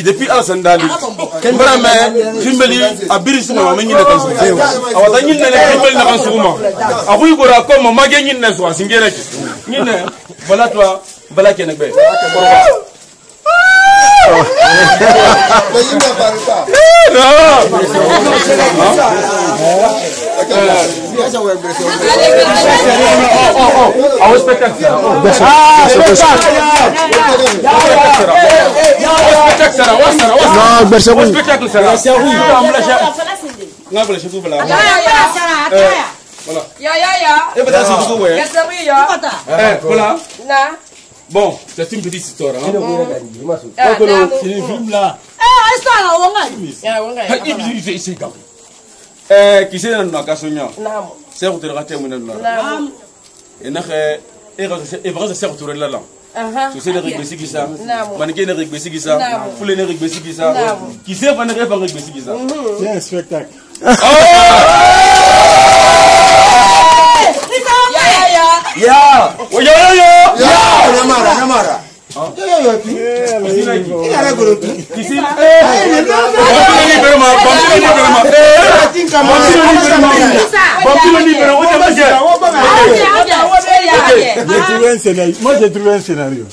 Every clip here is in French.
depuis Al-Sandali. Kimbeli abiri suma mengi na kansu. Awata nyine na kimbeli na kansu kuma. Abu gora ko mama ge nyine so singena ki. Nyine bala toi bala ke nekbe. Bon, c'est une petite histoire. C'est une film là. Qui c'est dans la cassonia? C'est où tu rates mon nom. Et n'a c'est où tu là là. Tu sais les règles qui ça. Mannequin les règles qui ça. Foule les règles qui ça. Qui sait pas les règles qui ça. C'est un spectacle. Ya, oh ya. Namara. Moi j'ai trouvé un scénario.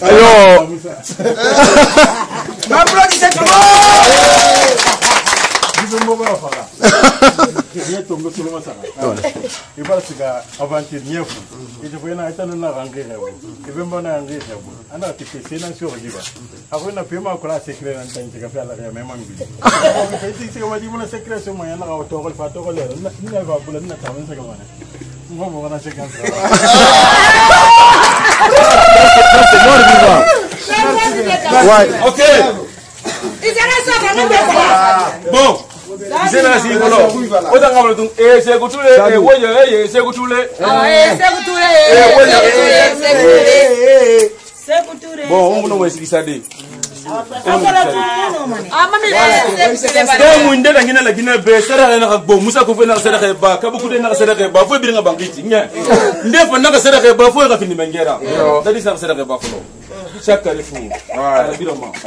Il va se faire aventure neuf. Et je voyais un état de la rentrée. Et bien, mon rentrée. On a été fait dans ce registre. Après, on a pu m'en coller secret en tant que faire la même angle. C'est comme dit mon secret sur moi. On a autour le fato le. On n'a pas pour le n'a pas un second. On va second. Ok. Bon. C'est là si voilà. Autant qu'on donc c'est que tous les ouais c'est que tous les bon on nous explique ça dit donc on est dans la Guinée c'est là bon Moussa ko fena c'est là ba ka beaucoup de na c'est là ba faut bien bangiti nya ndefo na c'est là ba faut ka fini mengera dadi ça c'est là ba faut chaque carrefour voilà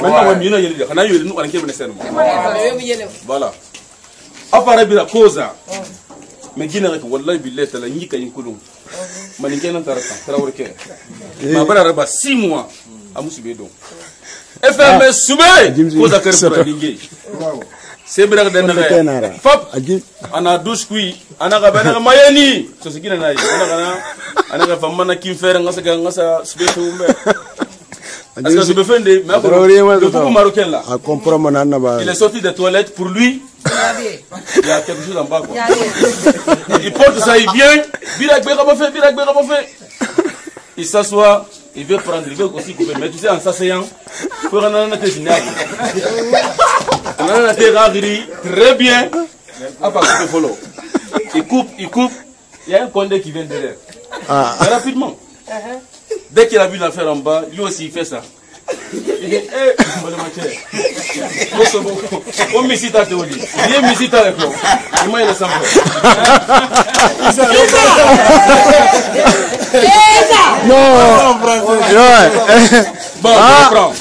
maintenant on mieux yeli xana yeli nous on kebe sen voilà appareil bila koza mais gina rek wallahi billahi tala nyika yinkulu malinke nan taraka tarawreke ma bara ba 6 mois amusu bedo fm soube koza carrefour linge c'est bra den na fop ana douche kui ana ga bana mayeni so sigina nayi ana ga famana kim fere ngasa subeto umbe. Parce que je me fais des le beaucoup marocain là. Il est sorti des toilettes pour lui. Il y a quelque chose en bas quoi. Il porte ça, il vient. Il s'assoit, il veut prendre, il veut aussi couper. Mais tu sais, en s'asseyant, il faut rendre la tête. Très bien. Il coupe. Il y a un condé qui vient derrière. Rapidement. Dès qu'il a vu l'affaire en bas, lui aussi il fait ça. Il dit, madame Mathieu, on me cite à Théolie. Il me cite avec moi. Il m'a laissé non, bon, je comprends.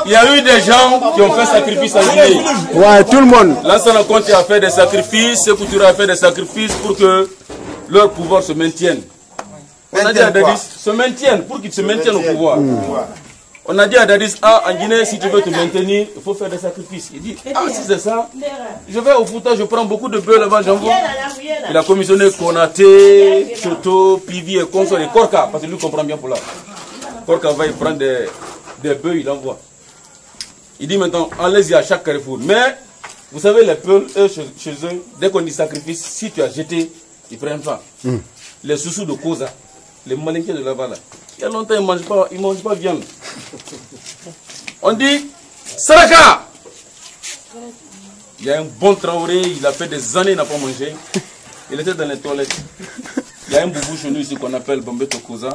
Il y a eu des gens qui ont fait sacrifice à Guinée. Ouais, tout le monde. Lansana Conté a fait des sacrifices, Sékou Touré a fait des sacrifices pour que leur pouvoir se maintienne. On a dit à Dadis, se maintiennent, pour qu'ils se maintiennent au pouvoir. On a dit à Dadis, en Guinée, si tu veux te maintenir, il faut faire des sacrifices. Il dit, si c'est ça, je vais au Fouta, je prends beaucoup de bœufs là-bas, j'envoie. Il a commissionné Konaté, Choto, Pivi et Consol et Korka, parce que lui comprend bien pour là. Korka va y prendre des bœufs, il envoie. Il dit maintenant, allez-y à chaque carrefour. Mais, vous savez, les Peuls, eux, chez eux, dès qu'on dit sacrifice, si tu as jeté, ils ne prennent pas. Les sous-sous de Koza, les malinqués de là-bas, là. Il y a longtemps, ils ne mangent pas viande. On dit, Saraka! Il y a un bon Traoré, il a fait des années, il n'a pas mangé. Il était dans les toilettes. Il y a un boubou chez nous ici qu'on appelle Bambeto Koza.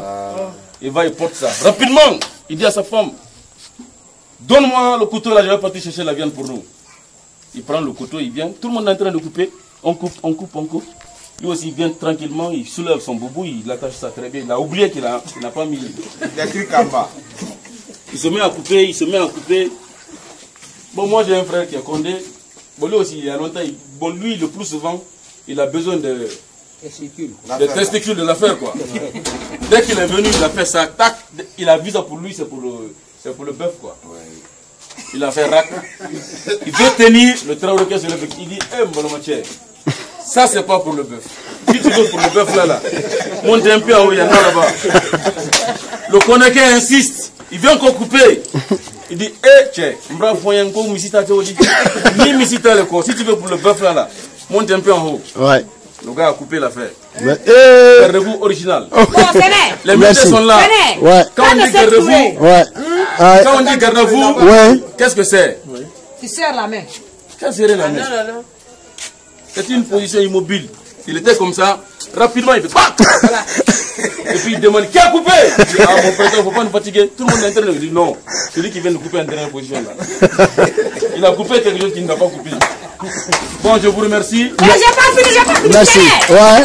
Il va, il porte ça. Rapidement, il dit à sa femme, donne-moi le couteau là, je vais partir chercher la viande pour nous. Il prend le couteau, il vient, tout le monde est en train de couper. On coupe, on coupe, on coupe. Lui aussi, il vient tranquillement, il soulève son boubou, il attache ça très bien. Il a oublié qu'il n'a pas mis des trucs en bas. Il se met à couper, il se met à couper. Bon, moi j'ai un frère qui est Condé. Bon, lui aussi, il y a longtemps, bon, lui, le plus souvent, il a besoin de testicules de l'affaire, quoi. Dès qu'il est venu, il a fait ça, tac, il a vu ça pour lui, c'est pour le bœuf, quoi. Il a fait rack. Il veut tenir le train sur le bœuf. Il dit, ça c'est pas pour le bœuf. Si tu veux pour le bœuf là, monte un peu en haut, il y en a là-bas. Le Konaké insiste, il vient encore couper. Il dit, si tu veux pour le bœuf là, monte un peu en haut. Ouais. Le gars a coupé l'affaire. Garde-vous original. Les métiers sont là. Ouais. Quand on dit garde-vous, quand on dit garde-vous, qu'est-ce que c'est? Tu serres la main. Qu'est-ce que c'est la main? C'est une position immobile. Il était comme ça. Rapidement, il fait PAC. Et puis il demande qui a coupé? Il dit, ah mon frère, il ne faut pas nous fatiguer. Tout le monde est en train de dire non. Celui qui vient de couper en dernière position là. Il a coupé quelque chose qu'il n'a pas coupé. Bon, je vous remercie. Mais j'ai pas fini. Merci. Ouais.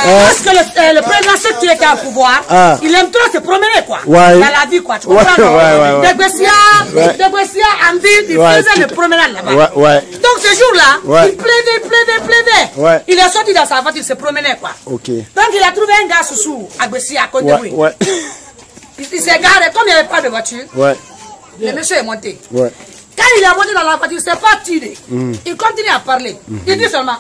Parce que le président, c'est que tu étais au pouvoir, il aime trop se promener, quoi. Ouais. Dans la vie, quoi. Tu comprends? De Bessia en ville, il faisait le promenade là-bas. Ouais. Donc ce jour-là, il plaidait. Ouais. Il est sorti dans sa voiture, il se promenait, quoi. Ok. Donc il a trouvé un gars sous à Bessia, à côté de lui. Ouais. Il s'est garé, comme il n'y avait pas de voiture, le monsieur est monté. Ouais. Quand il est monté dans la voiture, il ne s'est pas tiré. Il continue à parler. Il dit seulement,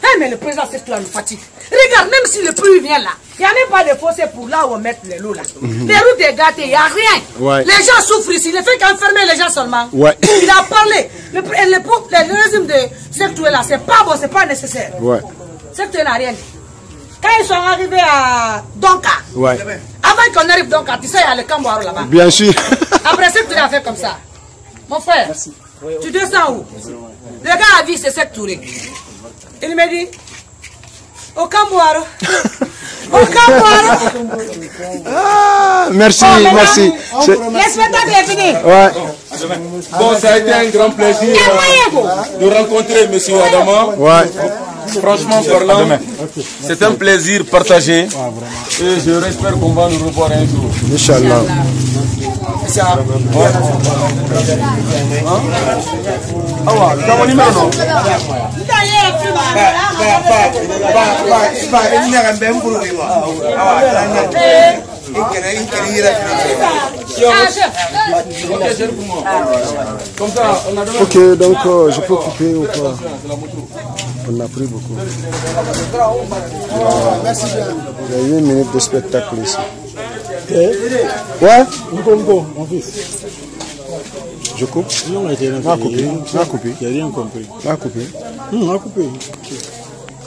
hey, mais le président, c'est que nous fatigue. Regarde, même si le pluie vient là, il n'y a même pas de fossé pour là où on met les lots là. Les routes sont gâtées, il n'y a rien. Les gens souffrent ici. Il fait qu'enfermer les gens seulement. Il a parlé. Le régime de secteur là, c'est pas bon, c'est pas nécessaire. Secteur n'a rien dit. Quand ils sont arrivés à Donka, avant qu'on arrive à Donka, tu sais, il y a le Camboiro là-bas. Bien sûr. Après, c'est que tu as fait comme ça. Mon frère, tu descends où? Le gars a vu c'est cette tournée. Il me dit, au Camboiro. Au Camboiro. Merci. Le spectacle est fini. Bon, ça a été un grand plaisir de rencontrer M. Adama. Franchement parlant, c'est un plaisir partagé. Et je espère qu'on va nous revoir un jour. Inch'Allah. Ok, donc je peux couper ou pas? On a pris beaucoup. Il y a 8 minutes de spectacle ici. Ouais? Mon fils. Je coupe? Non, il a coupé. Il a rien compris. Il a coupé.